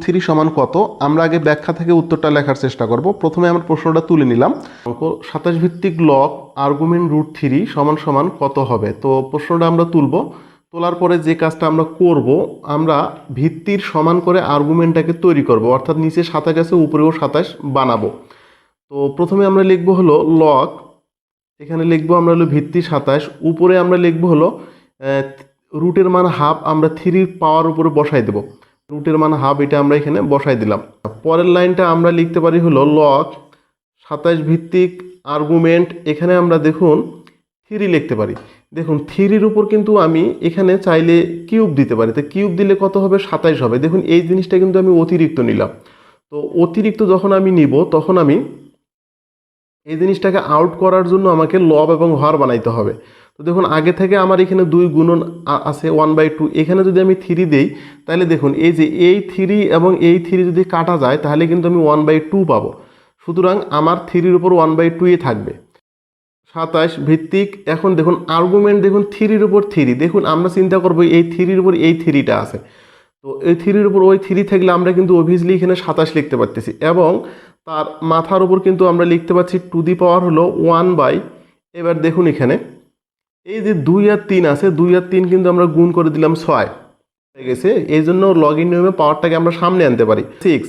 √3 সমান কত? আমরা আগে ব্যাখ্যা থেকে উত্তরটা লেখার চেষ্টা করব। প্রথমে আমরা প্রশ্নটা তুলে নিলাম। অঙ্ক 27 ভিত্তিক লগ আর্গুমেন্ট √3 সমান সমান কত হবে? তো প্রশ্নটা আমরা তুলব। তোলার পরে যে কাজটা আমরা করব, আমরা ভিত্তির সমান করে আর্গুমেন্টটাকে তৈরি করব, অর্থাৎ নিচে 27 আছে, উপরেও 27 বানাবো। তো প্রথমে আমরা লিখব হলো লগ, এখানে লিখবো আমরা হলো ভিত্তি 27, উপরে আমরা লিখবো হলো রুটের মান হাফ, আমরা 3 পাওয়ার উপরে বসাই দেব। রুটের মান হাফ, এটা আমরা এখানে বসাই দিলাম। পরের লাইনটা আমরা লিখতে পারি হলো লগ 27 ভিত্তিক আর্গুমেন্ট, এখানে আমরা দেখুন 3 লিখতে পারি। দেখুন 3-র উপর কিন্তু আমি এখানে চাইলে কিউব দিতে পারি, তো কিউব দিলে কত হবে? 27 হবে। দেখুন এই জিনিসটা কিন্তু আমি অতিরিক্ত নিলাম। তো অতিরিক্ত যখন আমি নিব, তখন আমি এই জিনিসটাকে আউট করার জন্য আমাকে লব এবং হর বানাইতে হবে। তো দেখুন আগে থেকে আমার এখানে 2 গুণন আছে 1/2, এখানে যদি আমি 3 দেই, তাহলে দেখুন এই যে এই 3 এবং এই 3 যদি কাটা যায়, তাহলে কিন্তু আমি 1/2 পাবো। সুতরাং আমার 3-র উপর 1/2 থাকবে। 27 ভিত্তিক, এখন দেখুন আর্গুমেন্ট, দেখুন 3-র উপর 3, দেখুন আমরা চিন্তা করবো এই 3-র উপর এই 3টা আছে, তো এই 3-র উপর ওই 3 থাকলে আমরা কিন্তু অবভিয়াসলি এখানে 27 লিখতে পারতেছি, এবং তার মাথার উপর কিন্তু আমরা লিখতে পাচ্ছি টু দি পাওয়ার হলো 1/, এবার দেখুন এখানে এই যে 2 আর 3 আছে, 2 আর 3 কিন্তু আমরা গুণ করে দিলাম 6 হয়ে গেছে। এই জন্য লগ ইন নিয়মে পাওয়ারটাকে আমরা সামনে আনতে পারি। 6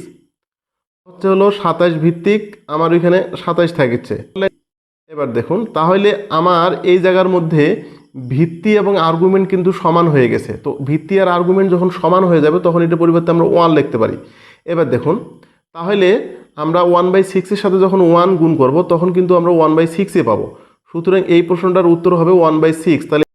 হচ্ছে হলো 27 ভিত্তিক, আমার ওইখানে 27 থাকছে। এবার দেখুন তাহলে আমার এই জায়গার মধ্যে ভিত্তি এবং আর্গুমেন্ট কিন্তু সমান হয়ে গেছে। তো ভিত্তি আর আর্গুমেন্ট যখন সমান হয়ে যাবে, তখন এটার পরিবর্তে আমরা 1 লিখতে পারি। এবার দেখুন তাহলে আমরা 1/6-এর সাথে যখন 1 গুণ করব, তখন কিন্তু আমরা 1/6 পাবো। সুতরাং এই প্রশ্নটার উত্তর হবে 1/6। তাহলে